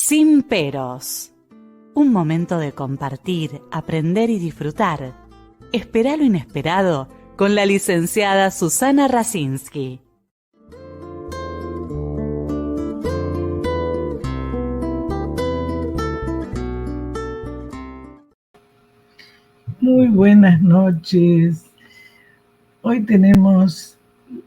Sin peros. Un momento de compartir, aprender y disfrutar. Espera lo inesperado con la licenciada Susana Rasinski. Muy buenas noches. Hoy tenemos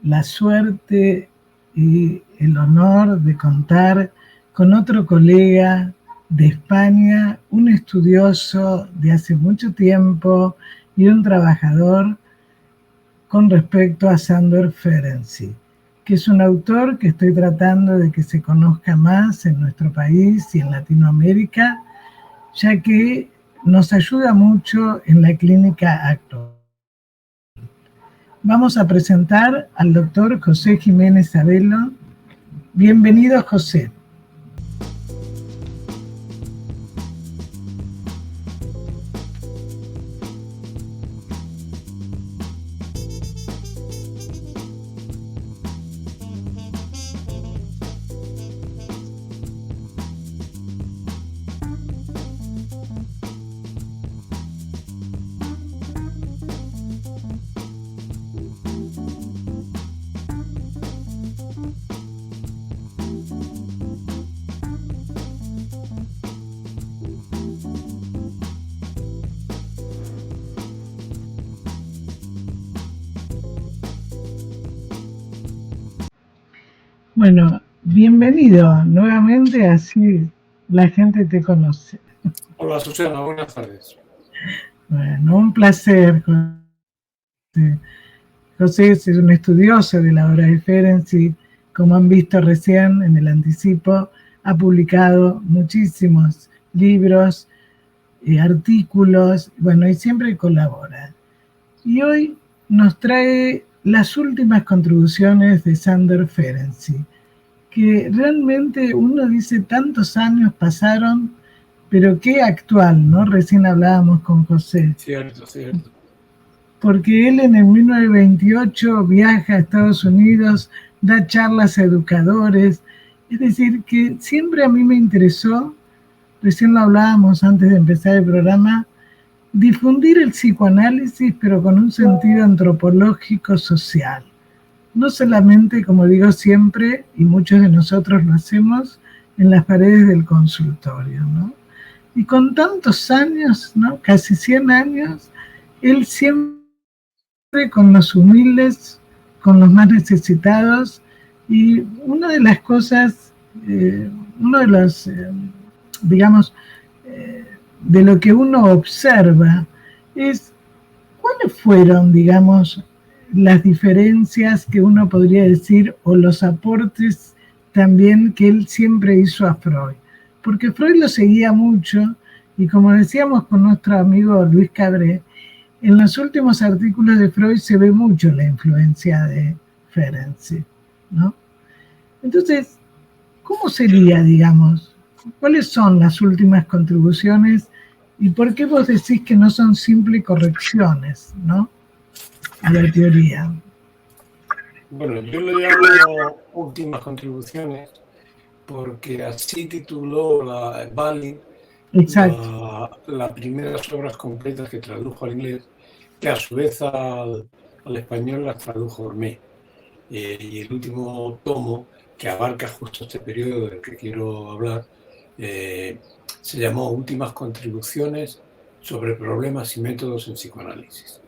la suerte y el honor de contar con otro colega de España, un estudioso de hace mucho tiempo y un trabajador con respecto a Sándor Ferenczi, que es un autor que estoy tratando de que se conozca más en nuestro país y en Latinoamérica, ya que nos ayuda mucho en la clínica actual. Vamos a presentar al doctor José Jiménez Abelo. Bienvenido, José. Bueno, bienvenido nuevamente, así la gente te conoce. Hola Susana, buenas tardes. Bueno, un placer, José. José es un estudioso de la obra de Ferenczi, como han visto recién en el anticipo, ha publicado muchísimos libros, artículos, bueno, y siempre colabora. Y hoy nos trae las últimas contribuciones de Sándor Ferenczi, que realmente uno dice tantos años pasaron, pero qué actual, ¿no? Recién hablábamos con José. Cierto, cierto. Porque él en el 1928 viaja a Estados Unidos, da charlas a educadores, es decir, que siempre a mí me interesó, recién lo hablábamos antes de empezar el programa, difundir el psicoanálisis, pero con un sentido antropológico social. No solamente, como digo siempre, y muchos de nosotros lo hacemos, en las paredes del consultorio, ¿no? Y con tantos años, ¿no? Casi 100 años, él siempre con los humildes, con los más necesitados, y una de las cosas, uno de los, digamos, de lo que uno observa es cuáles fueron, digamos, las diferencias que uno podría decir o los aportes también que él siempre hizo a Freud. Porque Freud lo seguía mucho y como decíamos con nuestro amigo Luis Cabré, en los últimos artículos de Freud se ve mucho la influencia de Ferenczi, ¿no? Entonces, ¿cómo sería, digamos, cuáles son las últimas contribuciones y por qué vos decís que no son simples correcciones, ¿no?, a la teoría? Bueno, yo le llamo últimas contribuciones porque así tituló la Bali las primeras obras completas que tradujo al inglés, que a su vez al español las tradujo Ormé. Y el último tomo, que abarca justo este periodo del que quiero hablar, se llamó Últimas contribuciones sobre problemas y métodos en psicoanálisis.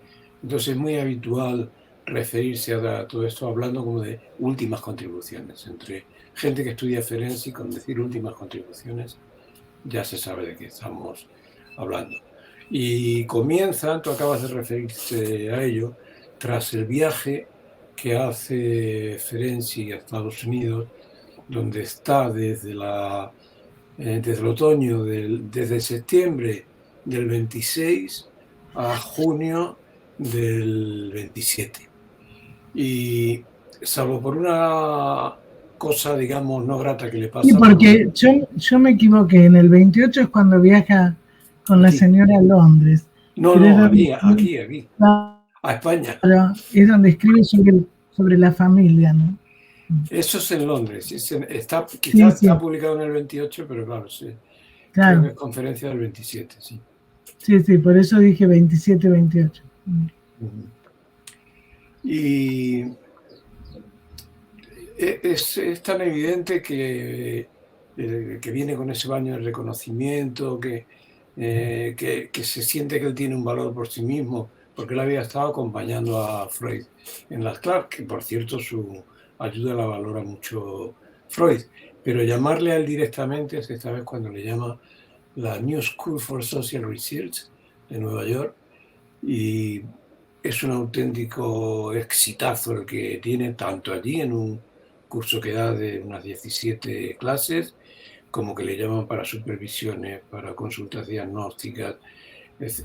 Entonces es muy habitual referirse a todo esto hablando como de últimas contribuciones. Entre gente que estudia Ferenczi, con decir últimas contribuciones, ya se sabe de qué estamos hablando. Y comienza, tú acabas de referirte a ello, tras el viaje que hace Ferenczi a Estados Unidos, donde está desde el otoño, desde septiembre del 26 a junio del 27. Y salvo por una cosa, digamos, no grata que le pasa. Sí, porque yo me equivoqué, en el 28 es cuando viaja con la señora a Londres. No, aquí. A España. Es donde escribe sobre la familia, ¿no? Eso es en Londres. Quizás está publicado en el 28, pero claro, sí. Claro. Creo que es conferencia del 27, sí. Sí, por eso dije 27-28. Y es tan evidente que viene con ese baño de reconocimiento, que se siente que él tiene un valor por sí mismo, porque él había estado acompañando a Freud en las clases, que por cierto su ayuda la valora mucho Freud, pero llamarle a él directamente es esta vez cuando le llama la New School for Social Research de Nueva York, y es un auténtico exitazo el que tiene tanto allí en un curso que da de unas 17 clases, como que le llaman para supervisiones, para consultas diagnósticas,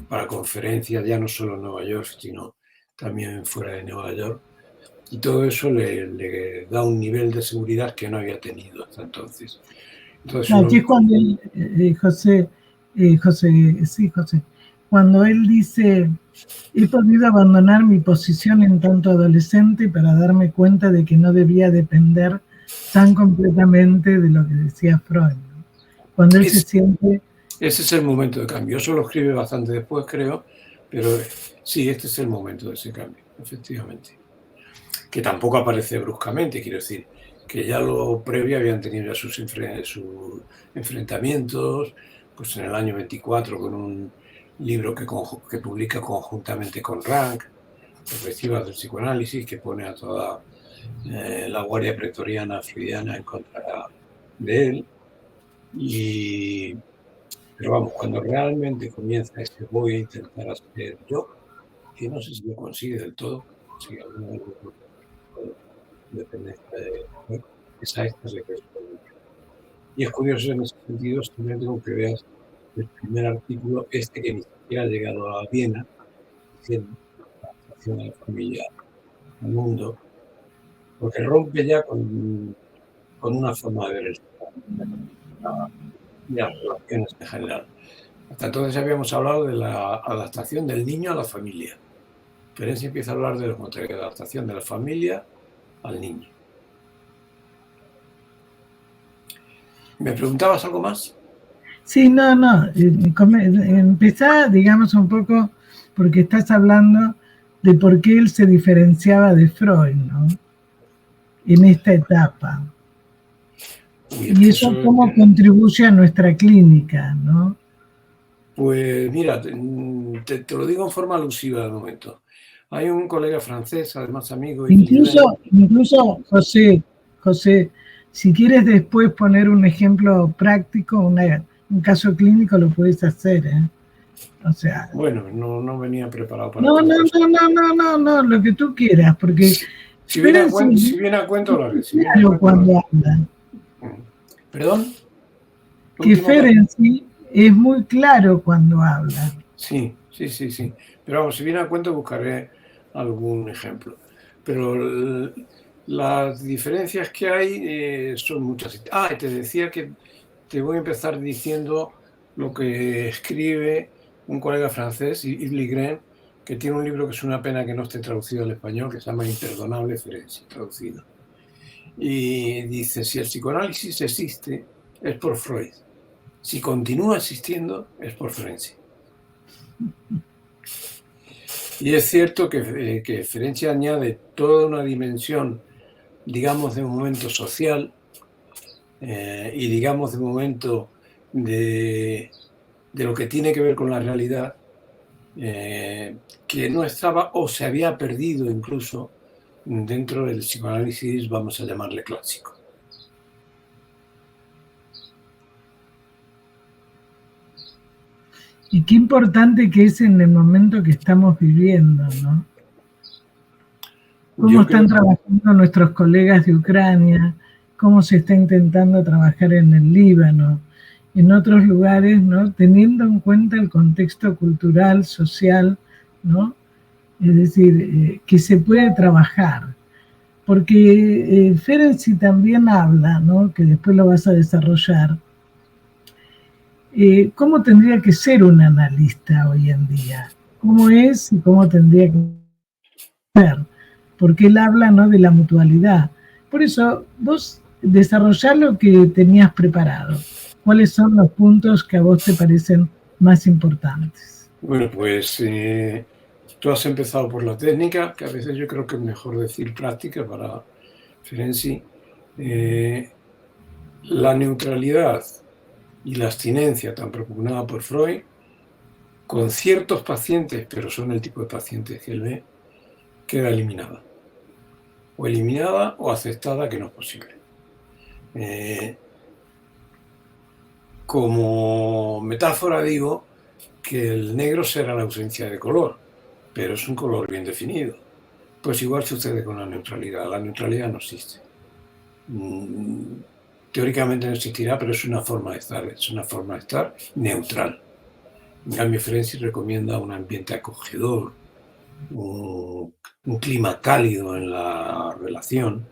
para conferencias, ya no solo en Nueva York, sino también fuera de Nueva York. Y todo eso le da un nivel de seguridad que no había tenido hasta entonces. Aquí es cuando José, cuando él dice: he podido abandonar mi posición en tanto adolescente para darme cuenta de que no debía depender tan completamente de lo que decía Freud, ¿no? Cuando él se siente... Ese es el momento de cambio. Eso lo escribe bastante después, creo, pero sí, este es el momento de ese cambio, efectivamente. Que tampoco aparece bruscamente, quiero decir, que ya lo previo habían tenido ya sus enfrentamientos, pues en el año 24 con un libro que publica conjuntamente con Rank, Perspectivas del psicoanálisis, que pone a toda la guardia pretoriana freudiana en contra de él. Pero vamos, cuando realmente comienza ese voy a intentar hacer yo, que no sé si lo consigue del todo, si alguna vez dependencia de esa éxtasis que es. Y es curioso en ese sentido, simplemente con que veas el primer artículo, que ni siquiera ha llegado a Viena, diciendo la adaptación de la familia al mundo, porque rompe ya con una forma de ver el y las relaciones en general. Hasta entonces habíamos hablado de la adaptación del niño a la familia. Ferencia empieza a hablar de la adaptación de la familia al niño. ¿Me preguntabas algo más? Sí, no. Empezá, digamos, un poco, porque estás hablando de por qué él se diferenciaba de Freud, ¿no? En esta etapa. Y eso cómo contribuye a nuestra clínica, ¿no? Pues mira, te lo digo en forma alusiva de momento. Hay un colega francés, además amigo. Incluso José, si quieres después poner un ejemplo práctico, un caso clínico, lo puedes hacer, ¿eh? O sea... Bueno, no venía preparado para... No, lo que tú quieras, porque... Si viene a cuento, lo haré. Claro, cuando habla. ¿Perdón? Que Ferenczi es muy claro cuando habla. Sí. Pero vamos, si viene a cuento buscaré algún ejemplo. Pero las diferencias que hay son muchas. Y te decía que te voy a empezar diciendo lo que escribe un colega francés, Yves Ligren, que tiene un libro que es una pena que no esté traducido al español, que se llama Imperdonable Ferenczi, traducido. Y dice, si el psicoanálisis existe, es por Freud. Si continúa existiendo, es por Ferenczi. Y es cierto que Ferenczi añade toda una dimensión, digamos, de un momento social y, digamos, de un momento de lo que tiene que ver con la realidad, que no estaba o se había perdido incluso dentro del psicoanálisis, vamos a llamarle clásico. Y qué importante que es en el momento que estamos viviendo, ¿no? Cómo están trabajando nuestros colegas de Ucrania, cómo se está intentando trabajar en el Líbano, en otros lugares, ¿no? Teniendo en cuenta el contexto cultural, social, ¿no? Es decir, que se puede trabajar. Porque Ferenczi también habla, ¿no? Que después lo vas a desarrollar, cómo tendría que ser un analista hoy en día, cómo es y cómo tendría que ser, porque él habla, ¿no? De la mutualidad. Por eso, vos desarrollás lo que tenías preparado. ¿Cuáles son los puntos que a vos te parecen más importantes? Bueno, pues tú has empezado por la técnica, que a veces yo creo que es mejor decir práctica para Ferenczi. La neutralidad y la abstinencia tan propugnada por Freud, con ciertos pacientes, pero son el tipo de pacientes que él ve, queda eliminada. O eliminada o aceptada, que no es posible. Como metáfora digo que el negro será la ausencia de color, pero es un color bien definido. Pues igual sucede con la neutralidad. La neutralidad no existe. Teóricamente no existirá, pero es una forma de estar neutral. En cambio, Ferenczi recomienda un ambiente acogedor, un clima cálido en la relación.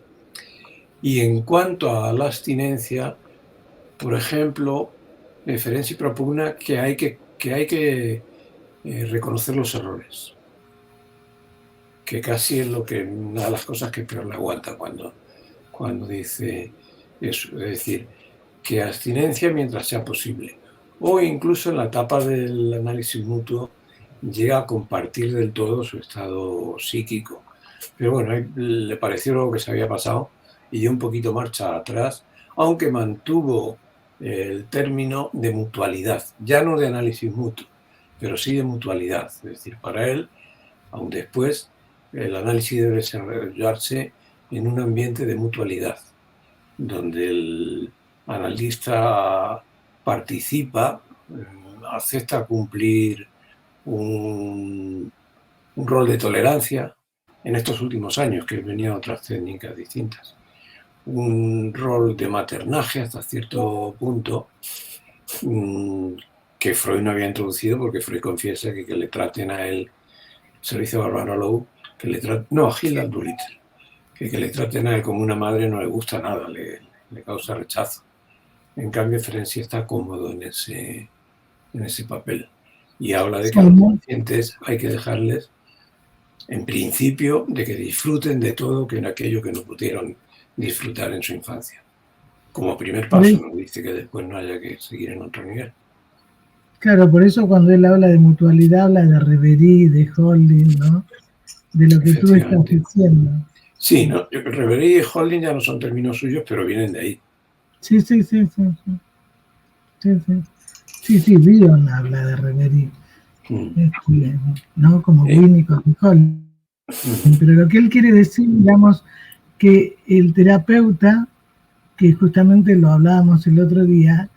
Y en cuanto a la abstinencia, por ejemplo, Ferenczi propugna que hay que reconocer los errores, que casi es una de las cosas que peor le aguanta cuando dice eso, es decir, que abstinencia mientras sea posible, o incluso en la etapa del análisis mutuo llega a compartir del todo su estado psíquico. Pero bueno, le pareció lo que se había pasado y dio un poquito marcha atrás, aunque mantuvo el término de mutualidad, ya no de análisis mutuo, pero sí de mutualidad. Es decir, para él, aun después, el análisis debe desarrollarse en un ambiente de mutualidad, donde el analista participa, acepta cumplir un rol de tolerancia en estos últimos años, que venían otras técnicas distintas, un rol de maternaje hasta cierto punto, que Freud no había introducido, porque Freud confiesa que le traten a él, se lo dice Barbara Lowe, a Hilda Doolittle, que le traten a él como una madre no le gusta nada, le causa rechazo. En cambio, Ferenczi está cómodo en ese papel y habla de que a los pacientes hay que dejarles, en principio, de que disfruten de todo aquello que no pudieron disfrutar en su infancia. Como primer paso, nos dice que después no haya que seguir en otro nivel. Claro, por eso cuando él habla de mutualidad, habla de reverie, de holding, ¿no? De lo que tú estás diciendo. Sí, ¿no? Reverie y holding ya no son términos suyos, pero vienen de ahí. Sí. Sí, Bion habla de reverie. ¿No? Como Winnicott y holding. Pero lo que él quiere decir, digamos, que el terapeuta, que justamente lo hablábamos el otro día,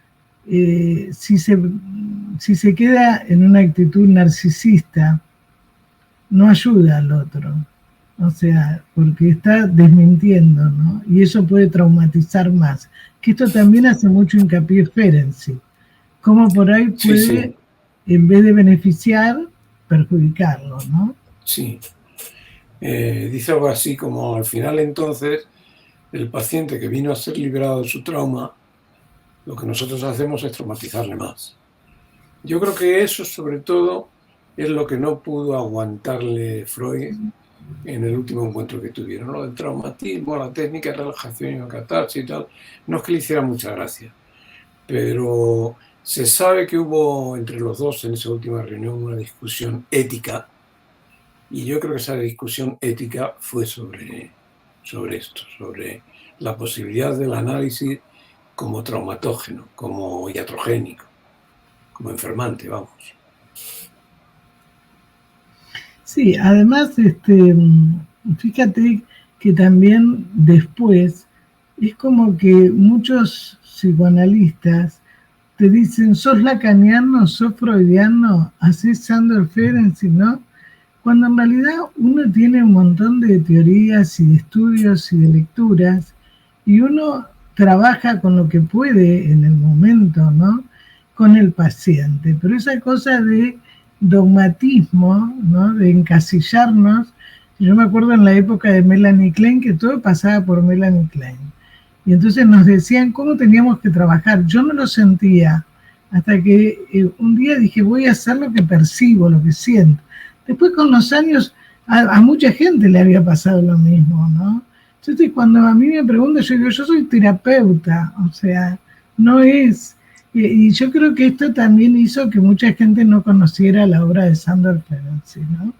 si se queda en una actitud narcisista, no ayuda al otro. O sea, porque está desmintiendo, ¿no? Y eso puede traumatizar más. Que esto también hace mucho hincapié Ferenczi. Cómo por ahí puede, en vez de beneficiar, perjudicarlo, ¿no? Sí. Dice algo así como, al final entonces, el paciente que vino a ser liberado de su trauma, lo que nosotros hacemos es traumatizarle más. Yo creo que eso, sobre todo, es lo que no pudo aguantarle Freud en el último encuentro que tuvieron. Lo del traumatismo, la técnica de relajación y la catarsis y tal, no es que le hiciera mucha gracia, pero se sabe que hubo entre los dos en esa última reunión una discusión ética, y yo creo que esa discusión ética fue sobre esto, sobre la posibilidad del análisis como traumatógeno, como iatrogénico, como enfermante, vamos. Sí, además, fíjate que también después es como que muchos psicoanalistas te dicen, sos lacaniano, sos freudiano, haces Sandor Ferenczi, ¿no? Cuando en realidad uno tiene un montón de teorías y de estudios y de lecturas y uno trabaja con lo que puede en el momento, ¿no? con el paciente. Pero esa cosa de dogmatismo, ¿no? De encasillarnos. Yo me acuerdo en la época de Melanie Klein que todo pasaba por Melanie Klein. Y entonces nos decían cómo teníamos que trabajar. Yo no lo sentía hasta que un día dije, voy a hacer lo que percibo, lo que siento. Después con los años a mucha gente le había pasado lo mismo, ¿no? Entonces cuando a mí me preguntan, yo digo, yo soy terapeuta, o sea, no es... Y yo creo que esto también hizo que mucha gente no conociera la obra de Sándor Ferenczi, ¿no?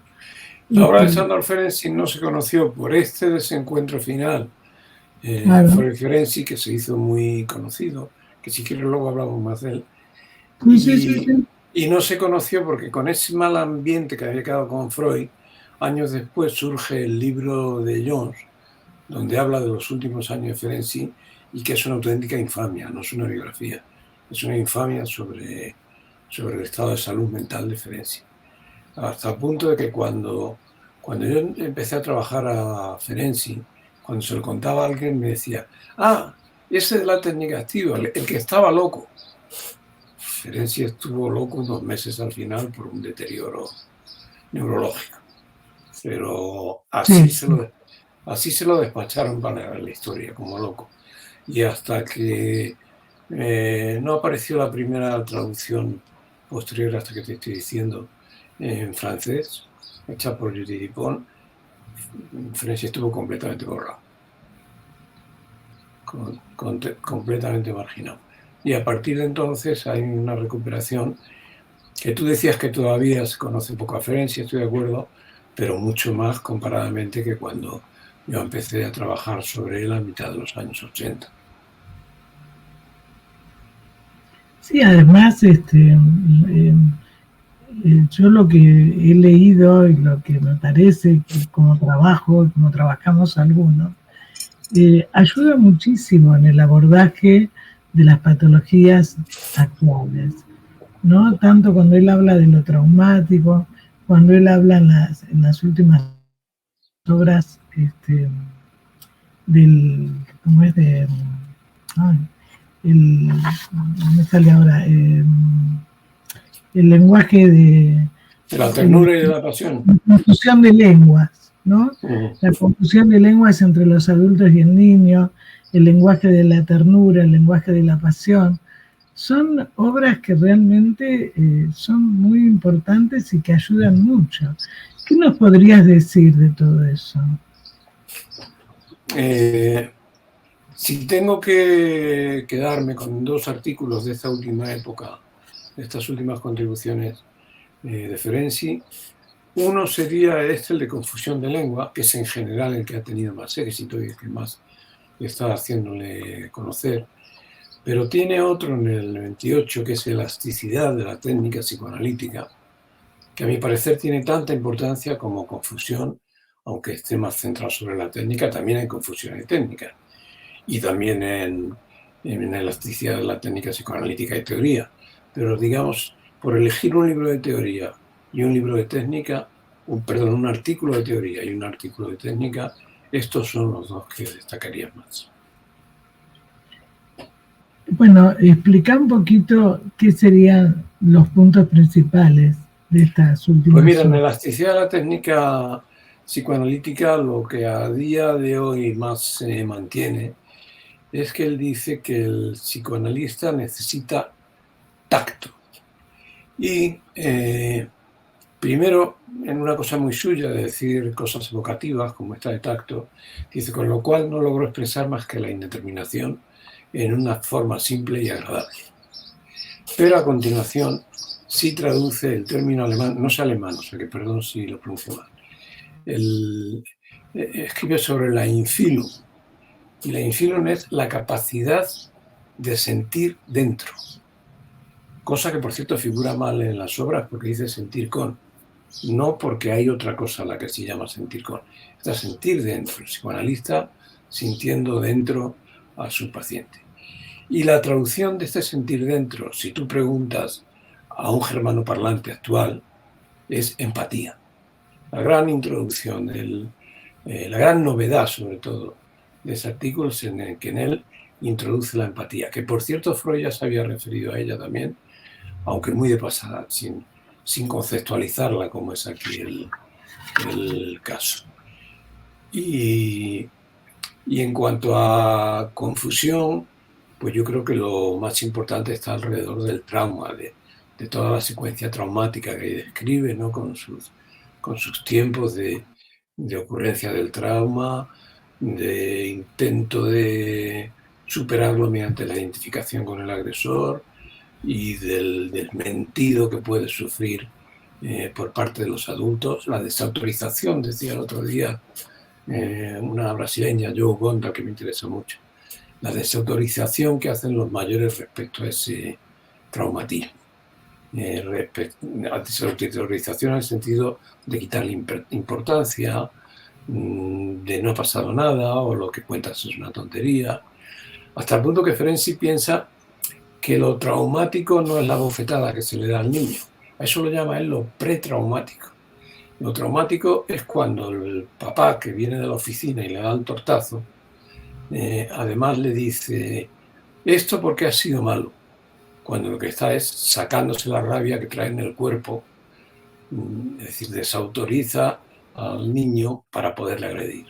La obra de Sándor Ferenczi no se conoció por este desencuentro final. Claro. Fue Ferenczi, que se hizo muy conocido, que si quieres luego hablamos más de él. Y no se conoció porque con ese mal ambiente que había quedado con Freud, años después surge el libro de Jones, donde habla de los últimos años de Ferenczi y que es una auténtica infamia, no es una biografía, es una infamia sobre el estado de salud mental de Ferenczi. Hasta el punto de que cuando yo empecé a trabajar a Ferenczi, cuando se lo contaba a alguien me decía, ese de la técnica activa, el que estaba loco. Ferenczi estuvo loco 2 meses al final por un deterioro neurológico. Pero así se lo despacharon para la historia, como loco. Y hasta que no apareció la primera traducción posterior, hasta que te estoy diciendo, en francés, hecha por Judith Dupont, Ferenczi estuvo completamente borrado, completamente marginado. Y a partir de entonces hay una recuperación que tú decías que todavía se conoce un poco a Ferenczi, estoy de acuerdo, pero mucho más comparadamente que cuando yo empecé a trabajar sobre él a mitad de los años 80. Sí, además, yo lo que he leído y lo que me parece que como trabajo, como trabajamos algunos, ayuda muchísimo en el abordaje de las patologías actuales, ¿no? Tanto cuando él habla de lo traumático, cuando él habla en las últimas obras ¿cómo es? No me sale ahora, el lenguaje de la ternura y de la pasión. La confusión de lenguas, ¿no? La confusión de lenguas entre los adultos y el niño, el lenguaje de la ternura, el lenguaje de la pasión. Son obras que realmente son muy importantes y que ayudan mucho. ¿Qué nos podrías decir de todo eso? Si tengo que quedarme con 2 artículos de esta última época, de estas últimas contribuciones de Ferenczi, uno sería el de confusión de lengua, que es en general el que ha tenido más éxito y el que más está haciéndole conocer. Pero tiene otro en el 28, que es elasticidad de la técnica psicoanalítica, que a mi parecer tiene tanta importancia como confusión, aunque esté más centrado sobre la técnica, también hay confusión y técnica. Y también en elasticidad de la técnica psicoanalítica y teoría. Pero digamos, por elegir un libro de teoría y un libro de técnica, un artículo de teoría y un artículo de técnica, estos son los 2 que destacaría más. Bueno, explica un poquito qué serían los puntos principales de estas últimas. Pues mira, en elasticidad de la técnica psicoanalítica, lo que a día de hoy más se mantiene es que él dice que el psicoanalista necesita tacto. Y primero, en una cosa muy suya de decir cosas evocativas, como esta de tacto, dice, con lo cual no logró expresar más que la indeterminación en una forma simple y agradable. Pero a continuación sí traduce el término alemán, no sé alemán, o sea que perdón si lo pronuncio mal. Escribe sobre la Einfühlung, y la Einfühlung es la capacidad de sentir dentro, cosa que por cierto figura mal en las obras porque dice sentir con, no porque hay otra cosa a la que se llama sentir con, está sentir dentro, el psicoanalista sintiendo dentro a su paciente. Y la traducción de este sentir dentro, si tú preguntas a un germanoparlante actual, es empatía. La gran introducción, la gran novedad sobre todo de ese artículo es que en él introduce la empatía, que por cierto Freud ya se había referido a ella también, aunque muy de pasada, sin conceptualizarla, como es aquí el caso. Y en cuanto a confusión, pues yo creo que lo más importante está alrededor del trauma, de toda la secuencia traumática que describe, ¿no? Con sus tiempos de ocurrencia del trauma, de intento de superarlo mediante la identificación con el agresor y del desmentido que puede sufrir por parte de los adultos, la desautorización, decía el otro día una brasileña, Jo Gonda, que me interesa mucho, la desautorización que hacen los mayores respecto a ese traumatismo. Desautorización en el sentido de quitarle importancia, de no ha pasado nada, o lo que cuentas es una tontería, hasta el punto que Ferenczi piensa que lo traumático no es la bofetada que se le da al niño. A eso lo llama él lo pretraumático. Lo traumático es cuando el papá que viene de la oficina y le da el tortazo, además le dice, esto porque ha sido malo, cuando lo que está es sacándose la rabia que trae en el cuerpo, es decir, desautoriza al niño para poderle agredir.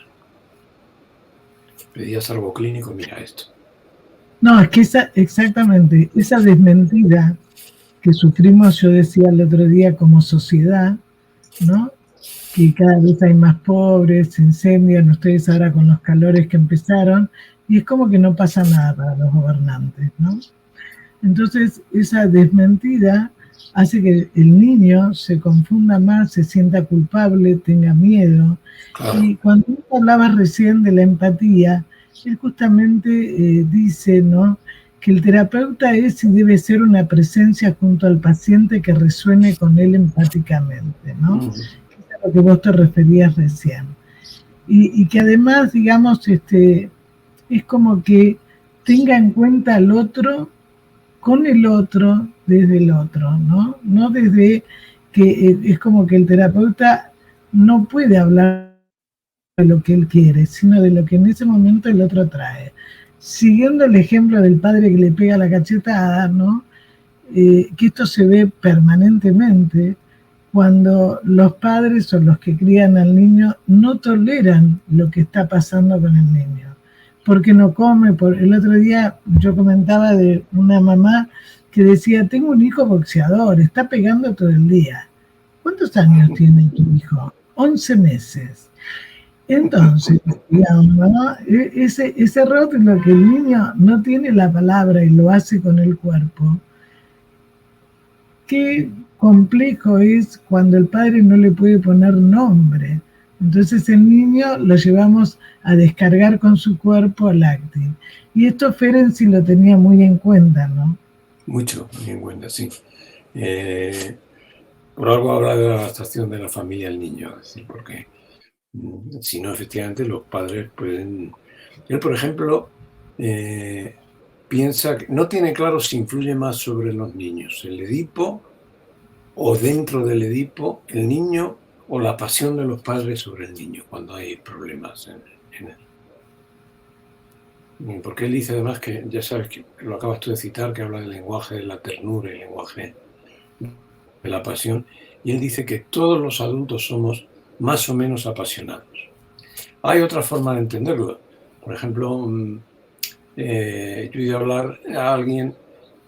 Pedías algo clínico, mira esto. No, es que exactamente, esa desmentida que sufrimos, yo decía el otro día, como sociedad, ¿no? Que cada vez hay más pobres, se incendian, ustedes ahora con los calores que empezaron, y es como que no pasa nada para los gobernantes, ¿no? Entonces, esa desmentida hace que el niño se confunda más, se sienta culpable, tenga miedo. Claro. Y cuando hablabas recién de la empatía, él justamente dice, ¿no?, que el terapeuta es y debe ser una presencia junto al paciente que resuene con él empáticamente, ¿no? Eso es a lo que vos te referías recién. Y que además, digamos, es como que tenga en cuenta al otro, con el otro, desde el otro, ¿no? No desde que es como que el terapeuta no puede hablar de lo que él quiere, sino de lo que en ese momento el otro trae. Siguiendo el ejemplo del padre que le pega la cachetada, ¿no? Que esto se ve permanentemente cuando los padres o los que crían al niño no toleran lo que está pasando con el niño. Porque no come. El otro día yo comentaba de una mamá que decía, tengo un hijo boxeador, está pegando todo el día. ¿Cuántos años tiene tu hijo? 11 meses. Entonces, digamos, ¿no? Ese rótulo que el niño no tiene la palabra y lo hace con el cuerpo, qué complejo es cuando el padre no le puede poner nombre. Entonces el niño lo llevamos a descargar con su cuerpo al acting. Y esto Ferenczi lo tenía muy en cuenta, ¿no? Mucho, muy en cuenta, sí. Por algo habla de la adaptación de la familia al niño, ¿sí? Porque si no, efectivamente, los padres pueden... Él, por ejemplo, piensa que no tiene claro si influye más sobre los niños el Edipo o dentro del Edipo el niño o la pasión de los padres sobre el niño cuando hay problemas en él. Porque él dice además que, ya sabes que lo acabas tú de citar, que habla del lenguaje de la ternura y el lenguaje de la pasión, y él dice que todos los adultos somos más o menos apasionados. Hay otra forma de entenderlo. Por ejemplo, yo he oído hablar a alguien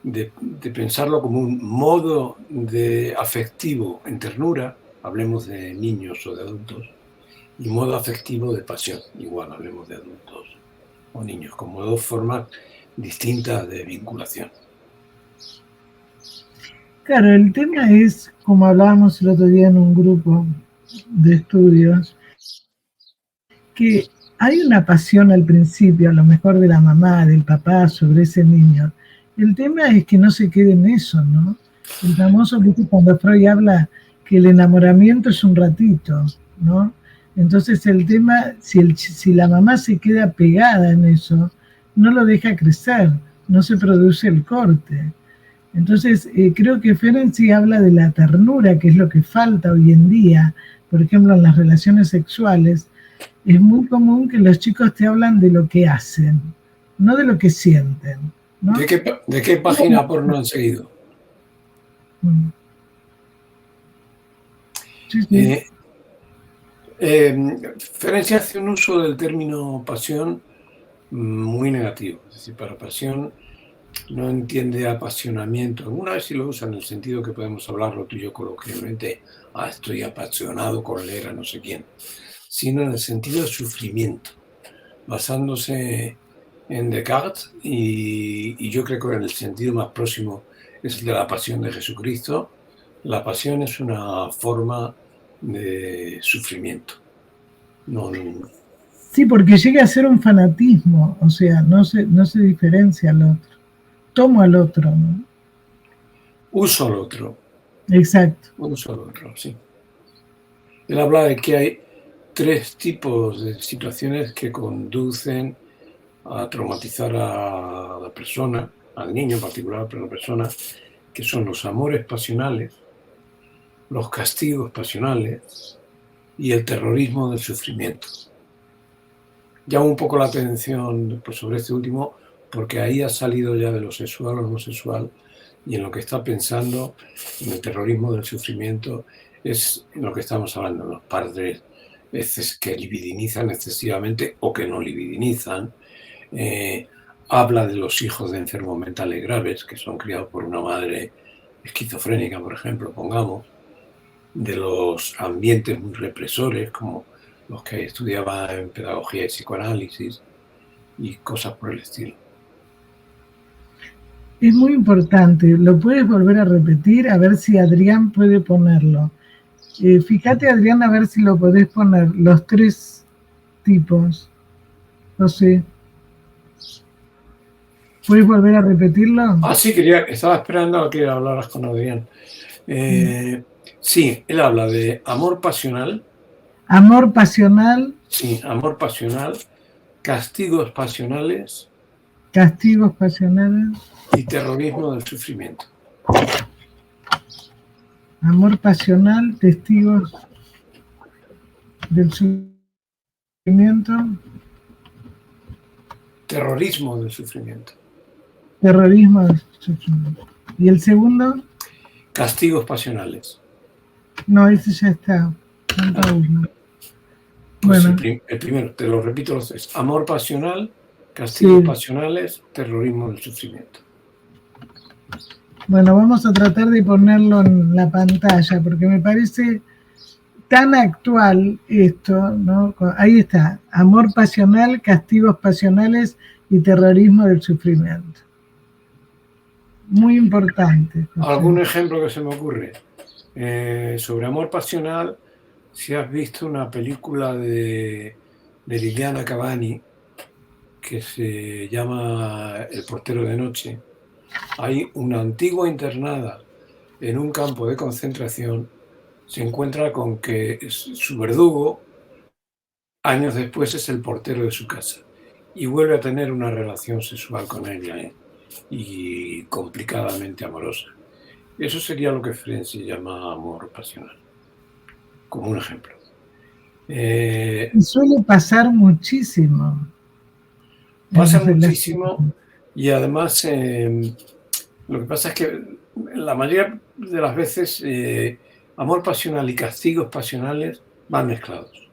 de pensarlo como un modo de afectivo en ternura, hablemos de niños o de adultos, y modo afectivo de pasión, igual hablemos de adultos o niños, como dos formas distintas de vinculación. Claro, el tema es, como hablábamos el otro día en un grupo de estudios, que hay una pasión al principio, a lo mejor de la mamá, del papá, sobre ese niño. El tema es que no se quede en eso, ¿no? El famoso, ¿viste? Cuando Freud habla que el enamoramiento es un ratito, ¿no? Entonces el tema, si la mamá se queda pegada en eso, no lo deja crecer, no se produce el corte. Entonces creo que Ferenczi habla de la ternura, que es lo que falta hoy en día, por ejemplo en las relaciones sexuales. Es muy común que los chicos te hablan de lo que hacen, no de lo que sienten, ¿no? ¿De qué página porno han seguido? Sí, sí. Ferencia hace un uso del término pasión muy negativo. Es decir, para pasión no entiende apasionamiento. Alguna vez sí lo usa en el sentido que podemos hablarlo tú y yo coloquialmente, estoy apasionado con leer a no sé quién, sino en el sentido de sufrimiento, basándose en Descartes y yo creo que en el sentido más próximo es el de la pasión de Jesucristo. La pasión es una forma de sufrimiento. Sí, porque llega a ser un fanatismo, o sea, no se diferencia al otro. Tomo al otro, ¿no? Uso al otro. Exacto. Uso al otro, sí. Él habla de que hay 3 tipos de situaciones que conducen a traumatizar a la persona, al niño en particular, pero a la persona, que son los amores pasionales, los castigos pasionales y el terrorismo del sufrimiento. Llamo un poco la atención sobre este último porque ahí ha salido ya de lo sexual o no sexual y en lo que está pensando en el terrorismo del sufrimiento es en lo que estamos hablando, los padres que libidinizan excesivamente o que no libidinizan. Habla de los hijos de enfermos mentales graves que son criados por una madre esquizofrénica, por ejemplo, pongamos, de los ambientes muy represores como los que estudiaba en pedagogía y psicoanálisis y cosas por el estilo. Es muy importante, lo puedes volver a repetir, a ver si Adrián puede ponerlo. Fíjate, Adrián, a ver si lo podés poner, los 3 tipos. No sé. ¿Puedes volver a repetirlo? Sí, estaba esperando a que hablaras con Adrián. Sí, él habla de amor pasional. Amor pasional. Sí, amor pasional, castigos pasionales. Castigos pasionales. Y terrorismo del sufrimiento. Amor pasional, testigos del sufrimiento. Terrorismo del sufrimiento. Terrorismo del sufrimiento. ¿Y el segundo? Castigos pasionales. No, ese ya está. Pues bueno. El primero, te lo repito los 3. Amor pasional, castigos pasionales, terrorismo del sufrimiento. Bueno, vamos a tratar de ponerlo en la pantalla porque me parece tan actual esto, ¿no? Ahí está, amor pasional, castigos pasionales y terrorismo del sufrimiento. Muy importante. ¿Algún ejemplo que se me ocurre? Sobre amor pasional, si has visto una película de Liliana Cavani que se llama El portero de noche, hay una antigua internada en un campo de concentración, se encuentra con que su verdugo, años después, es el portero de su casa y vuelve a tener una relación sexual con ella, y complicadamente amorosa. Eso sería lo que Ferencia llama amor pasional, como un ejemplo. Y suele pasar muchísimo. Pasa muchísimo y además lo que pasa es que la mayoría de las veces amor pasional y castigos pasionales van mezclados.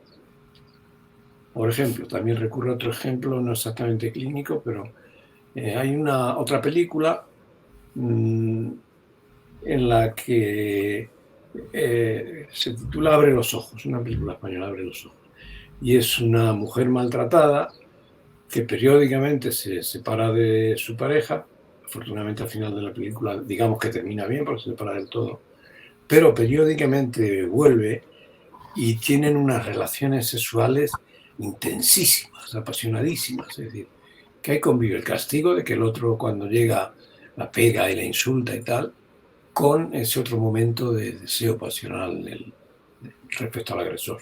Por ejemplo, también recurro a otro ejemplo, no exactamente clínico, pero hay otra película en la que se titula Abre los ojos, una película española, Abre los ojos. Y es una mujer maltratada que periódicamente se separa de su pareja. Afortunadamente al final de la película digamos que termina bien porque se separa del todo, pero periódicamente vuelve y tienen unas relaciones sexuales intensísimas, apasionadísimas. Es decir, que ahí convive el castigo de que el otro cuando llega la pega y la insulta y tal, con ese otro momento de deseo pasional respecto al agresor.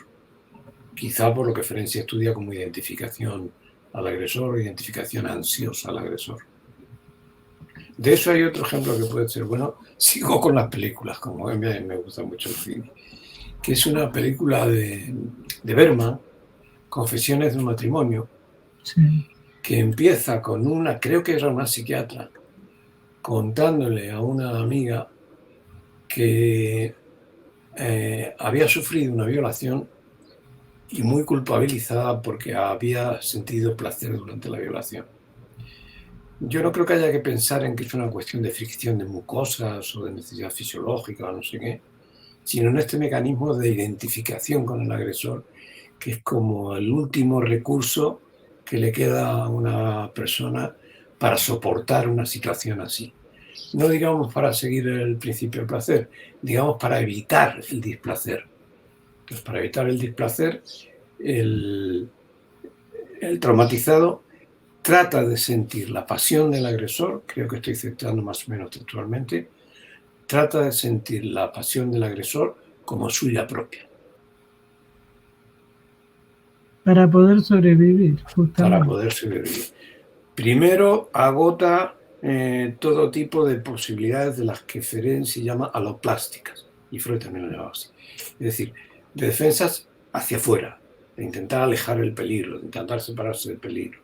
Quizá por lo que Ferencia estudia como identificación al agresor, identificación ansiosa al agresor. De eso hay otro ejemplo que puede ser bueno. Sigo con las películas, como a mí me gusta mucho el cine, que es una película de Bergman, Confesiones de un matrimonio, sí, que empieza con creo que era una psiquiatra, contándole a una amiga que había sufrido una violación y muy culpabilizada porque había sentido placer durante la violación. Yo no creo que haya que pensar en que es una cuestión de fricción de mucosas o de necesidad fisiológica o no sé qué, sino en este mecanismo de identificación con el agresor, que es como el último recurso que le queda a una persona para soportar una situación así. No digamos para seguir el principio del placer, digamos para evitar el displacer. Entonces, para evitar el displacer, el traumatizado trata de sentir la pasión del agresor, creo que estoy citando más o menos textualmente, trata de sentir la pasión del agresor como suya propia. Para poder sobrevivir, justamente. Para poder sobrevivir. Primero agota todo tipo de posibilidades de las que Ferenczi llama aloplásticas, y Freud también lo llamaba así. Es decir, de defensas hacia afuera, de intentar alejar el peligro, de intentar separarse del peligro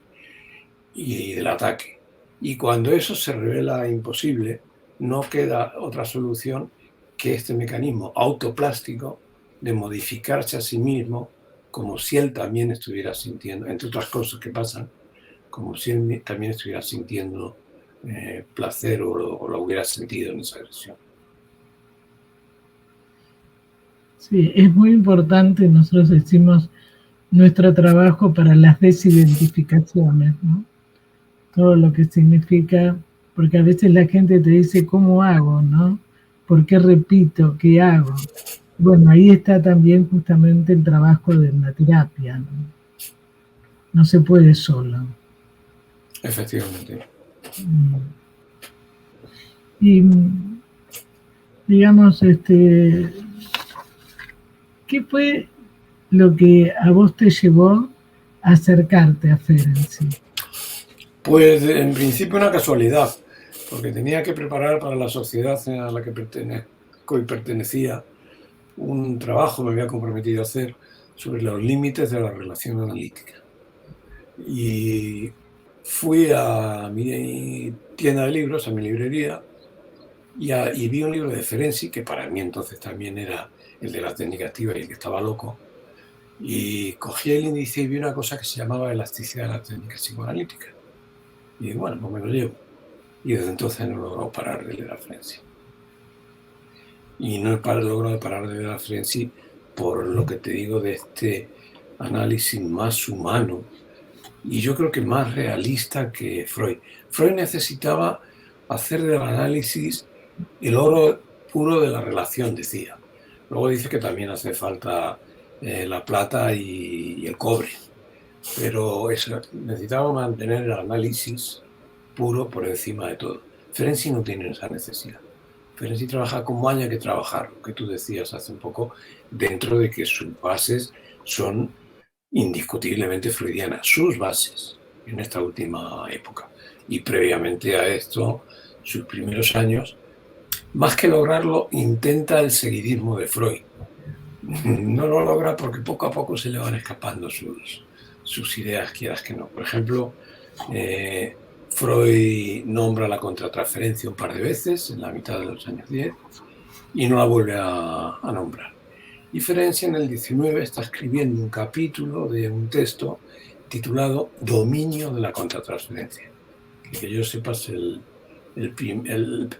y del ataque. Y cuando eso se revela imposible, no queda otra solución que este mecanismo autoplástico de modificarse a sí mismo como si él también estuviera sintiendo, entre otras cosas que pasan, como si él también estuviera sintiendo placer o lo hubiera sentido en esa agresión. Sí, es muy importante, nosotros decimos, nuestro trabajo para las desidentificaciones, ¿no? Todo lo que significa, porque a veces la gente te dice, ¿cómo hago, no? ¿Por qué repito? ¿Qué hago? Bueno, ahí está también justamente el trabajo de la terapia, ¿no? No se puede solo. Efectivamente. Y, digamos, ¿qué fue lo que a vos te llevó a acercarte a Ferenczi? Pues en principio una casualidad, porque tenía que preparar para la sociedad a la que pertenezco y pertenecía un trabajo, me había comprometido a hacer sobre los límites de la relación analítica. Y fui a mi tienda de libros, a mi librería, y vi un libro de Ferenczi, que para mí entonces también era el de la técnica activa y el que estaba loco, y cogí el índice y vi una cosa que se llamaba elasticidad de la técnica psicoanalítica. Y bueno, pues me lo llevo. Y desde entonces no he logrado parar de leer a Ferenczi. Y no he logrado parar de leer a Ferenczi por lo que te digo de este análisis más humano y yo creo que más realista que Freud. Freud necesitaba hacer del análisis el oro puro de la relación, decía. Luego dice que también hace falta la plata y el cobre. Pero eso, necesitaba mantener el análisis puro por encima de todo. Ferenczi no tiene esa necesidad. Ferenczi trabaja como haya que trabajar, lo que tú decías hace un poco, dentro de que sus bases son indiscutiblemente freudianas, sus bases en esta última época. Y previamente a esto, sus primeros años, más que lograrlo, intenta el seguidismo de Freud. No lo logra porque poco a poco se le van escapando sus ideas, quieras que no. Por ejemplo, Freud nombra la contratransferencia un par de veces en la mitad de los años 10 y no la vuelve a nombrar. Y Ferenczi en el 19 está escribiendo un capítulo de un texto titulado Dominio de la contratransferencia, que yo sepa es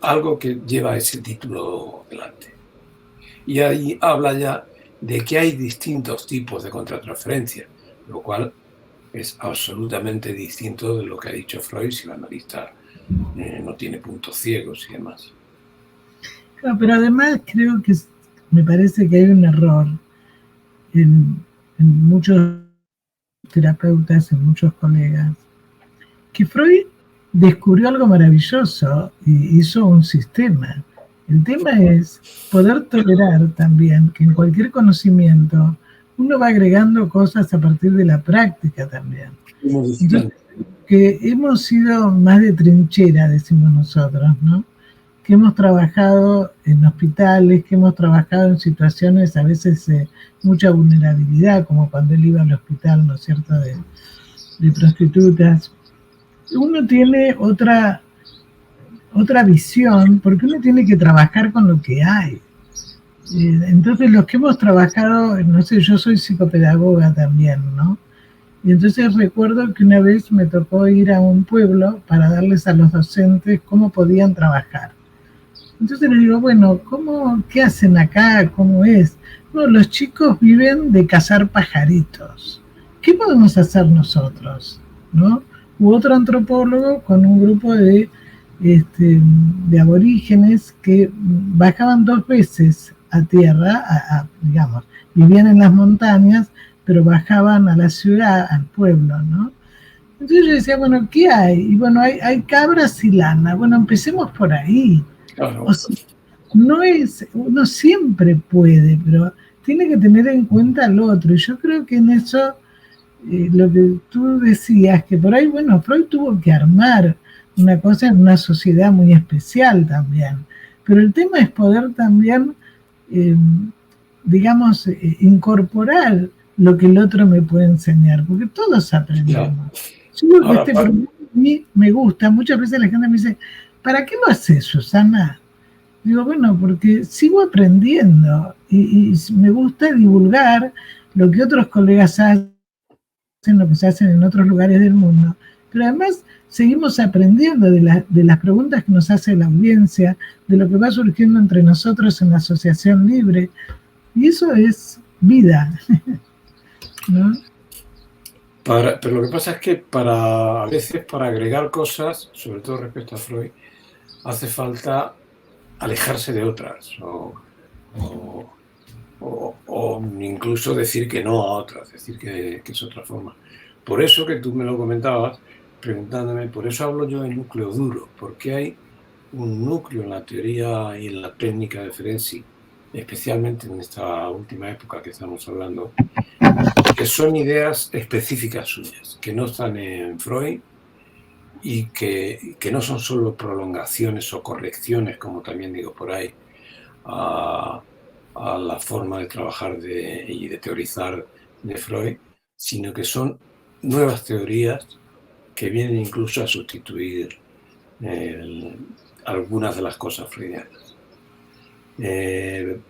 algo que lleva ese título delante. Y ahí habla ya de que hay distintos tipos de contratransferencia, lo cual es absolutamente distinto de lo que ha dicho Freud, si el analista no tiene puntos ciegos y demás. Claro, pero además creo que me parece que hay un error en muchos terapeutas, en muchos colegas, que Freud descubrió algo maravilloso y hizo un sistema. El tema es poder tolerar también que en cualquier conocimiento uno va agregando cosas a partir de la práctica también. Entonces, que hemos sido más de trinchera, decimos nosotros, ¿no? Que hemos trabajado en hospitales, que hemos trabajado en situaciones a veces de mucha vulnerabilidad, como cuando él iba al hospital, ¿no es cierto?, de prostitutas. Uno tiene otra visión, porque uno tiene que trabajar con lo que hay. Entonces los que hemos trabajado, no sé, yo soy psicopedagoga también, ¿no? Y entonces recuerdo que una vez me tocó ir a un pueblo para darles a los docentes cómo podían trabajar. Entonces les digo, bueno, ¿qué hacen acá? ¿Cómo es? No, los chicos viven de cazar pajaritos. ¿Qué podemos hacer nosotros? ¿No? Hubo otro antropólogo con un grupo de aborígenes que bajaban 2 veces a tierra, digamos, vivían en las montañas, pero bajaban a la ciudad, al pueblo, ¿no? Entonces yo decía, bueno, ¿qué hay? Y bueno, hay cabras y lana. Bueno, empecemos por ahí. Claro. O sea, uno siempre puede, pero tiene que tener en cuenta al otro. Y yo creo que en eso, lo que tú decías, que por ahí, bueno, Freud tuvo que armar una cosa en una sociedad muy especial también. Pero el tema es poder también, digamos, incorporar lo que el otro me puede enseñar, porque todos aprendemos. Yo creo que este programa a mí me gusta. Muchas veces la gente me dice, ¿para qué lo haces, Susana? Digo, bueno, porque sigo aprendiendo y me gusta divulgar lo que otros colegas hacen, lo que se hacen en otros lugares del mundo. Pero además seguimos aprendiendo de las preguntas que nos hace la audiencia, de lo que va surgiendo entre nosotros en la Asociación Libre. Y eso es vida, ¿no? Pero lo que pasa es que a veces para agregar cosas, sobre todo respecto a Freud, hace falta alejarse de otras o incluso decir que no a otras, decir que es otra forma. Por eso que tú me lo comentabas, preguntándome, por eso hablo yo de núcleo duro, porque hay un núcleo en la teoría y en la técnica de Ferenczi, especialmente en esta última época que estamos hablando, que son ideas específicas suyas, que no están en Freud y que no son solo prolongaciones o correcciones, como también digo por ahí, a la forma de trabajar y de teorizar de Freud, sino que son nuevas teorías que vienen incluso a sustituir algunas de las cosas freudianas. En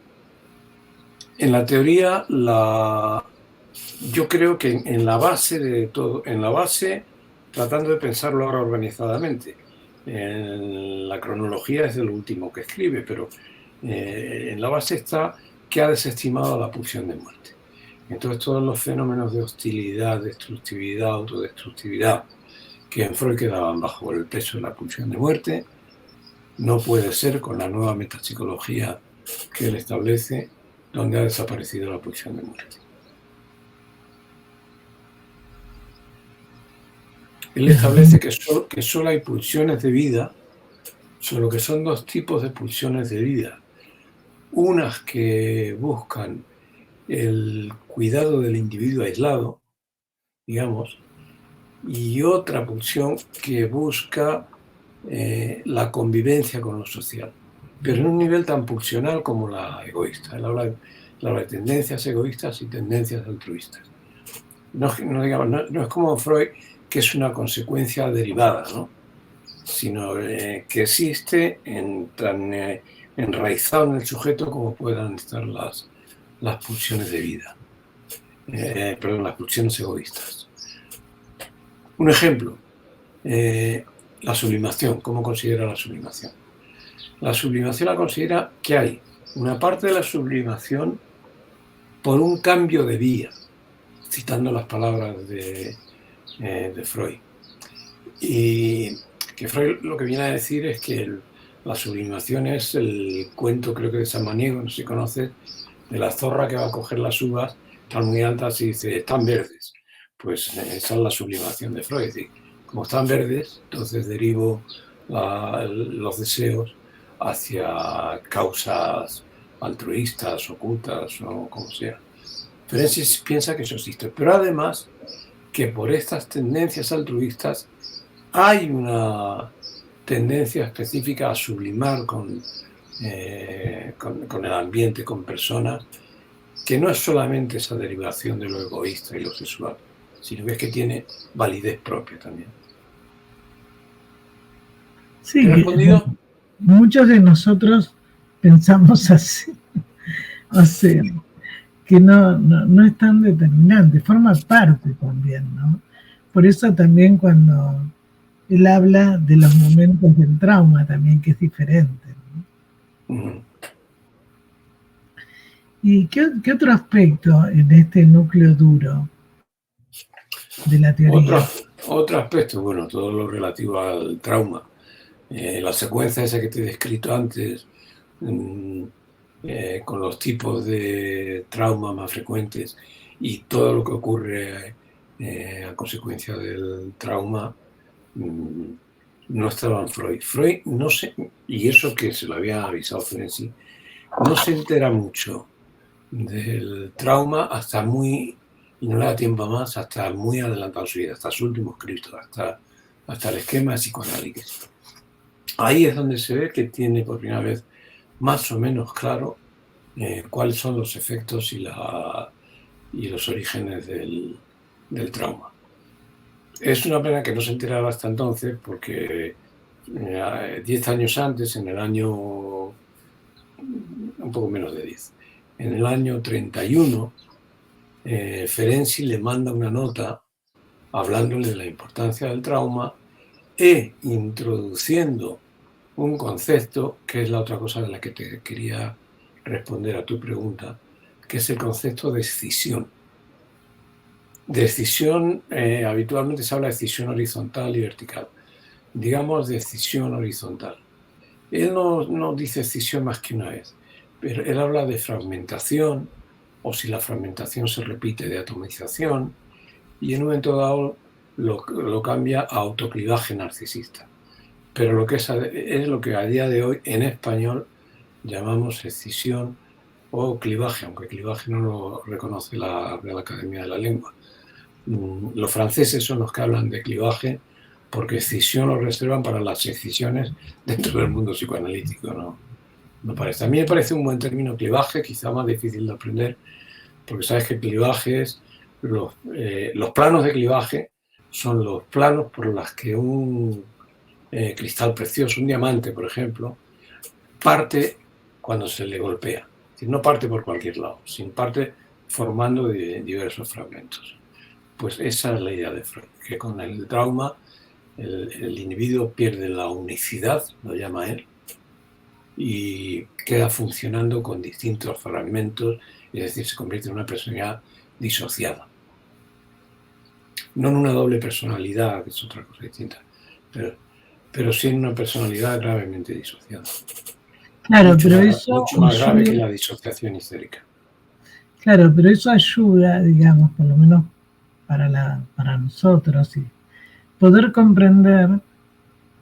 la teoría, yo creo que en la base de todo, tratando de pensarlo ahora organizadamente, la cronología es de lo último que escribe, pero en la base está que ha desestimado la pulsión de muerte. Entonces todos los fenómenos de hostilidad, destructividad, autodestructividad, que en Freud quedaban bajo el peso de la pulsión de muerte, no puede ser con la nueva metapsicología que él establece, donde ha desaparecido la pulsión de muerte. Él establece que solo hay pulsiones de vida, solo que son 2 tipos de pulsiones de vida. Unas que buscan el cuidado del individuo aislado, digamos, y otra pulsión que busca la convivencia con lo social, pero en un nivel tan pulsional como la egoísta. Él habla de tendencias egoístas y tendencias altruistas. No es como Freud, que es una consecuencia derivada, ¿no? Sino que existe tan enraizado en el sujeto como puedan estar las pulsiones de vida, las pulsiones egoístas. Un ejemplo, la sublimación. ¿Cómo considera la sublimación? La sublimación la considera que hay una parte de la sublimación por un cambio de vía, citando las palabras de Freud. Y que Freud lo que viene a decir es que la sublimación es el cuento, creo que de Samaniego, no sé si conoces, de la zorra que va a coger las uvas, están muy altas y dice, están verdes. Pues esa es la sublimación de Freud. Es decir, como están verdes, entonces derivo los deseos hacia causas altruistas, ocultas o como sea. Ferenczi piensa que eso existe, pero además que por estas tendencias altruistas hay una tendencia específica a sublimar con el ambiente, con personas, que no es solamente esa derivación de lo egoísta y lo sexual, sino que es que tiene validez propia también. Sí, ¿Te he respondido? Muchos de nosotros pensamos así. O sea, que no es tan determinante, forma parte también, ¿no? Por eso también cuando él habla de los momentos del trauma también, que es diferente, ¿no? Uh-huh. ¿Y qué otro aspecto en este núcleo duro de la teoría? Otro aspecto, bueno, todo lo relativo al trauma. La secuencia esa que te he descrito antes, con los tipos de trauma más frecuentes y todo lo que ocurre a consecuencia del trauma, no estaba en Freud. Freud no sé, y eso que se lo había avisado Ferenczi, no se entera mucho del trauma hasta muy, y no le da tiempo más, hasta muy adelantado su vida, hasta su último escrito, hasta el esquema de psicoanálisis. Ahí es donde se ve que tiene por primera vez más o menos claro cuáles son los efectos y los orígenes del trauma. Es una pena que no se enterara hasta entonces, porque 10 años antes, en el año, un poco menos de 10, en el año 31, Ferenczi le manda una nota hablándole de la importancia del trauma e introduciendo un concepto, que es la otra cosa de la que te quería responder a tu pregunta, que es el concepto de escisión. De escisión, habitualmente se habla de escisión horizontal y vertical. Digamos de escisión horizontal. Él no dice escisión más que una vez, pero él habla de fragmentación, o si la fragmentación se repite, de atomización, y en un momento dado lo cambia a autoclivaje narcisista. Pero lo que es lo que a día de hoy en español llamamos escisión o clivaje, aunque clivaje no lo reconoce la Real Academia de la Lengua. Los franceses son los que hablan de clivaje, porque escisión lo reservan para las excisiones dentro del mundo psicoanalítico, ¿no? Me parece. A mí me parece un buen término clivaje, quizá más difícil de aprender, porque sabes que clivaje es los planos de clivaje son los planos por los que un cristal precioso, un diamante, por ejemplo, parte cuando se le golpea. Es decir, no parte por cualquier lado, sino parte formando diversos fragmentos. Pues esa es la idea de Freud, que con el trauma el individuo pierde la unicidad, lo llama él, y queda funcionando con distintos fragmentos, es decir, se convierte en una personalidad disociada. No en una doble personalidad, que es otra cosa distinta, pero sí en una personalidad gravemente disociada. Claro, pero eso mucho más grave que la disociación histérica. Claro, pero eso ayuda, digamos, por lo menos para nosotros, y poder comprender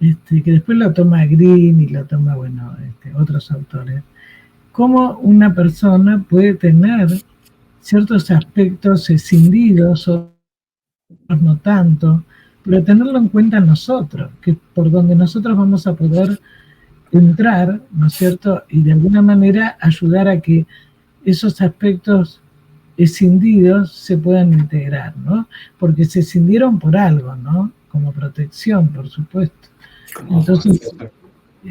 que después lo toma Green y lo toma, bueno, otros autores, cómo una persona puede tener ciertos aspectos escindidos, otros no tanto, pero tenerlo en cuenta nosotros, que por donde nosotros vamos a poder entrar, ¿no es cierto?, y de alguna manera ayudar a que esos aspectos escindidos se puedan integrar, ¿no? Porque se escindieron por algo, ¿no? Como protección, por supuesto. Entonces,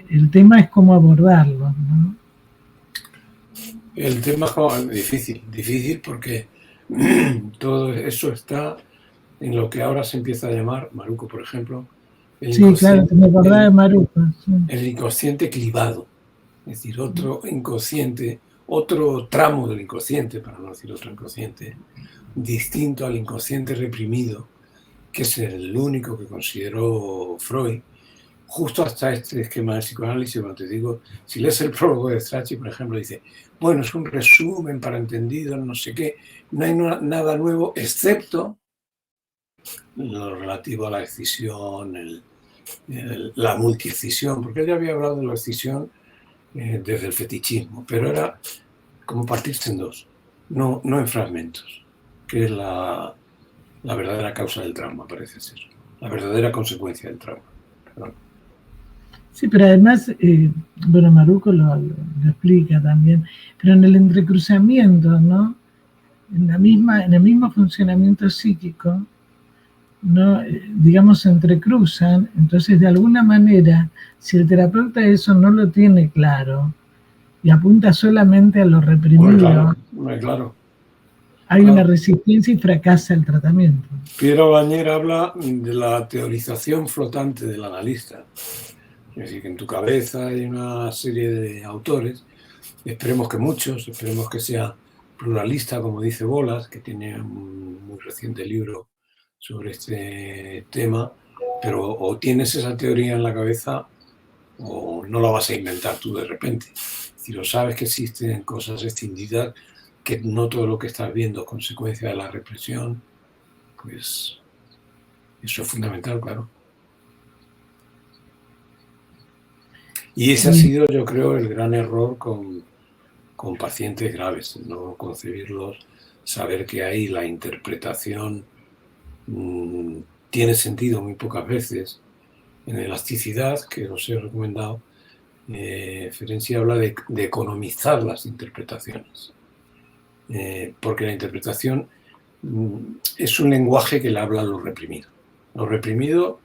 el tema es cómo abordarlo, ¿no? El tema es difícil porque todo eso está en lo que ahora se empieza a llamar, Maruco, por ejemplo, sí, claro, me acordaba de Maruco. Sí. El inconsciente clivado, es decir, otro inconsciente, otro tramo del inconsciente, para no decir otro inconsciente, distinto al inconsciente reprimido, que es el único que consideró Freud, justo hasta este esquema de psicoanálisis. Cuando te digo, si lees el prólogo de Strachey, por ejemplo, dice, bueno, es un resumen para entendidos, no sé qué, no hay nada nuevo, excepto lo relativo a la excisión, la multiexcisión, porque él ya había hablado de la excisión desde el fetichismo, pero era como partirse en dos, no en fragmentos, que es la verdadera causa del trauma, parece ser, la verdadera consecuencia del trauma. Perdón. Sí, pero además, bueno, Maruco lo explica también, pero en el entrecruzamiento, ¿no? En el mismo funcionamiento psíquico, ¿no? Digamos, se entrecruzan. Entonces, de alguna manera, si el terapeuta eso no lo tiene claro y apunta solamente a lo reprimido, claro. Hay una resistencia y fracasa el tratamiento. Piero Bañera habla de la teorización flotante del analista. Es decir, que en tu cabeza hay una serie de autores, esperemos que muchos, esperemos que sea pluralista, como dice Bolas, que tiene un muy reciente libro sobre este tema, pero o tienes esa teoría en la cabeza o no la vas a inventar tú de repente. Si lo sabes que existen cosas escindidas, que no todo lo que estás viendo es consecuencia de la represión, pues eso es fundamental, claro. Y ese ha sido, yo creo, el gran error con pacientes graves, no concebirlos, saber que ahí la interpretación tiene sentido muy pocas veces. En elasticidad, que os he recomendado, Ferenczi habla de economizar las interpretaciones, porque la interpretación es un lenguaje que le habla a lo reprimido. Lo reprimido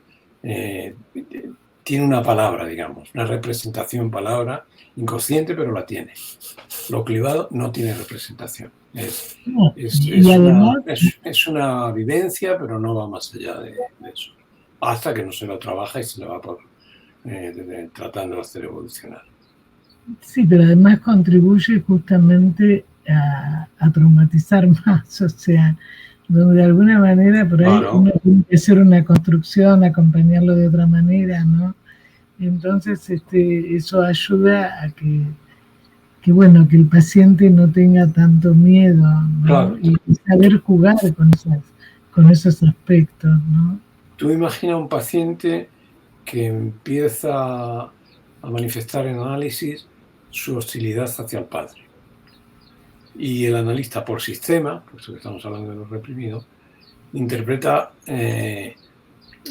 tiene una palabra, digamos, una representación palabra, inconsciente, pero la tiene. Lo clivado no tiene representación. Es una vivencia, pero no va más allá de eso. Hasta que no se lo trabaja y se lo va tratando de hacer evolucionar. Sí, pero además contribuye justamente a traumatizar más, o sea, donde de alguna manera por ahí uno tiene que hacer una construcción, acompañarlo de otra manera, ¿no? Entonces eso ayuda a que que el paciente no tenga tanto miedo, ¿no? Claro. Y saber jugar con esos aspectos, ¿no? Tú imaginas un paciente que empieza a manifestar en análisis su hostilidad hacia el padre. Y el analista, por sistema, puesto que estamos hablando de lo reprimido, interpreta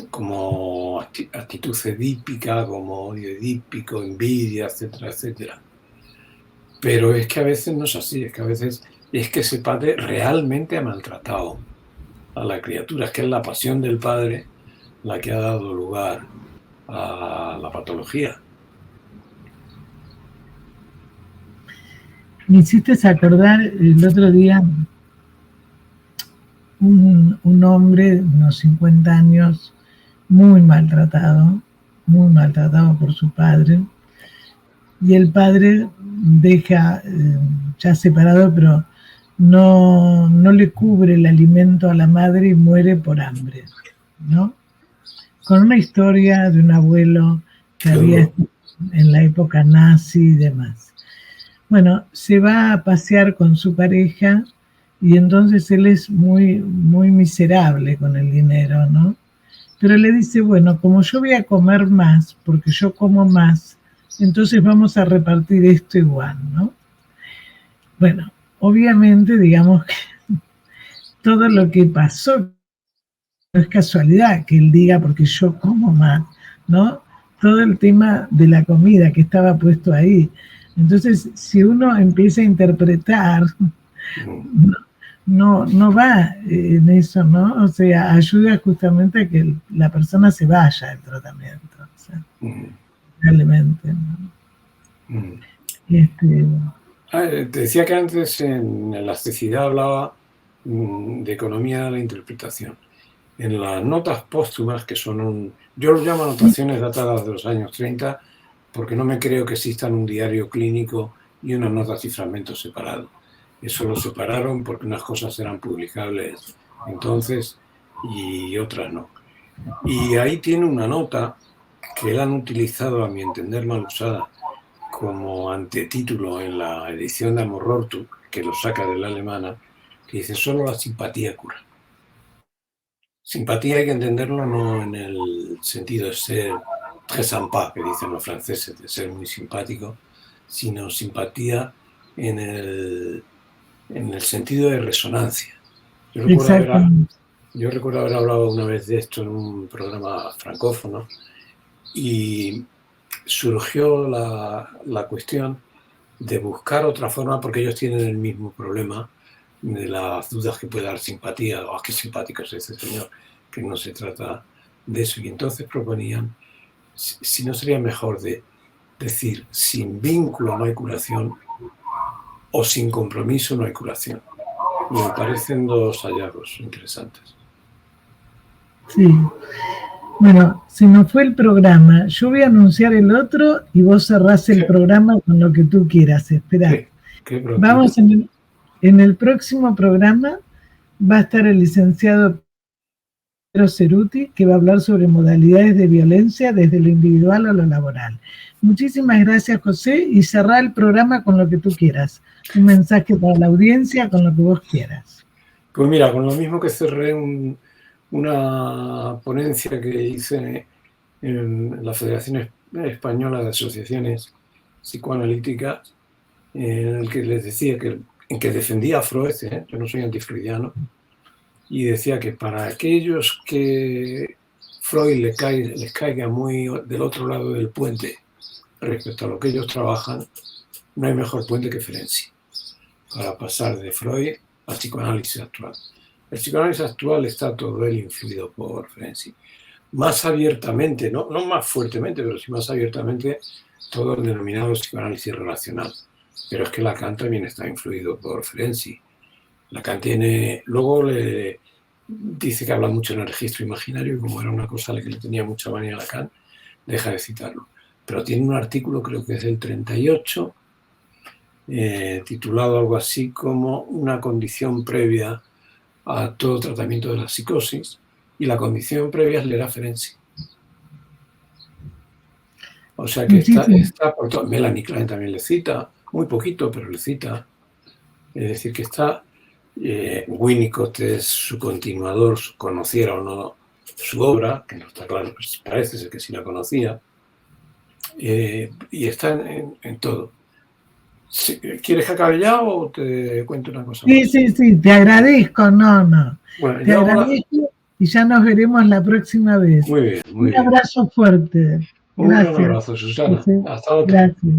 como actitud edípica, como odio edípico, envidia, etcétera, etcétera. Pero es que a veces no es así, es que a veces es que ese padre realmente ha maltratado a la criatura, es que es la pasión del padre la que ha dado lugar a la patología. Me hiciste acordar el otro día un hombre de unos 50 años muy maltratado por su padre, y el padre deja, ya separado, pero no le cubre el alimento a la madre y muere por hambre, ¿no? Con una historia de un abuelo que había en la época nazi y demás. Bueno, se va a pasear con su pareja y entonces él es muy, muy miserable con el dinero, ¿no? Pero le dice, bueno, como yo voy a comer más, porque yo como más, entonces vamos a repartir esto igual, ¿no? Bueno, obviamente, digamos que todo lo que pasó no es casualidad que él diga porque yo como más, ¿no? Todo el tema de la comida que estaba puesto ahí. Entonces, si uno empieza a interpretar, no va en eso, ¿no? O sea, ayuda justamente a que la persona se vaya del tratamiento, o sea, realmente, ¿no? Te decía que antes en elasticidad hablaba de economía de la interpretación. En las notas póstumas, que son yo lo llamo anotaciones datadas de los años 30, porque no me creo que existan un diario clínico y unas notas y fragmentos separados. Eso lo separaron porque unas cosas eran publicables entonces y otras no. Y ahí tiene una nota que él han utilizado, a mi entender mal usada, como antetítulo en la edición de Amorortu, que lo saca de la alemana, que dice: solo la simpatía cura. Simpatía hay que entenderlo no en el sentido de ser très sympa, que dicen los franceses, de ser muy simpático, sino simpatía en el sentido de resonancia. Yo recuerdo haber hablado una vez de esto en un programa francófono y surgió la cuestión de buscar otra forma, porque ellos tienen el mismo problema de las dudas que puede dar simpatía. ¡Oh, qué simpático es ese señor! que no se trata de eso. Y entonces proponían, si no sería mejor de decir, sin vínculo no hay curación, o sin compromiso no hay curación. Y me parecen dos hallazgos interesantes. Sí. Bueno, se nos fue el programa. Yo voy a anunciar el otro y vos cerrás el programa con lo que tú quieras. Esperá. Vamos en el próximo programa. Va a estar el licenciado Pedro Ceruti, que va a hablar sobre modalidades de violencia desde lo individual a lo laboral. Muchísimas gracias, José, y cerrá el programa con lo que tú quieras. Un mensaje para la audiencia, con lo que vos quieras. Pues mira, con lo mismo que cerré una ponencia que hice en la Federación Española de Asociaciones Psicoanalíticas, en el que les decía en que defendía a Freud, yo no soy antifreudiano, y decía que para aquellos que Freud les caiga muy del otro lado del puente respecto a lo que ellos trabajan, no hay mejor puente que Ferenczi para pasar de Freud al psicoanálisis actual. El psicoanálisis actual está todo él influido por Ferenczi. Más abiertamente, no más fuertemente, pero sí más abiertamente, todo el denominado psicoanálisis relacional. Pero es que Lacan también está influido por Ferenczi. Lacan luego le dice que habla mucho en el registro imaginario, y como era una cosa a la que le tenía mucha manía a Lacan, deja de citarlo. Pero tiene un artículo, creo que es del 38, titulado algo así como una condición previa a todo tratamiento de la psicosis, y la condición previa es leer a Ferenczi. O sea que está por todo. Melanie Klein también le cita, muy poquito, pero le cita. Es decir, que está Winnicott es su continuador, conociera o no su obra, que no está claro, pues parece ser que sí la conocía, y está en todo. ¿Quieres que acabe ya o te cuento una cosa más? Sí, te agradezco, no. Bueno, te agradezco y ya nos veremos la próxima vez. Muy bien, muy bien. Un abrazo fuerte. Gracias. Un abrazo, Susana. Sí. Hasta otra. Gracias.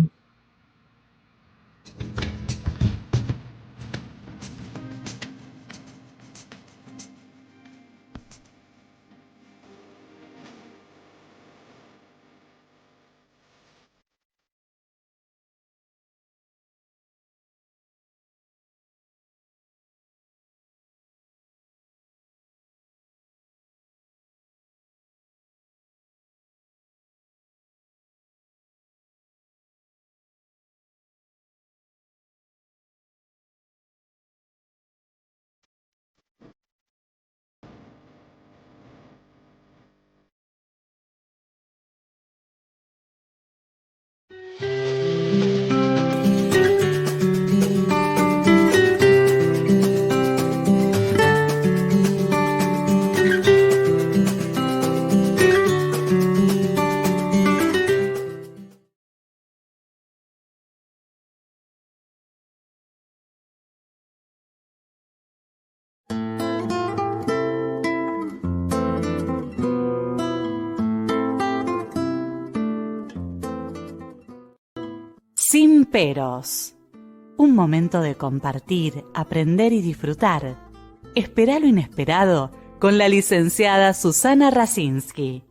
Sin peros. Un momento de compartir, aprender y disfrutar. Esperá lo inesperado con la licenciada Susana Rasinski.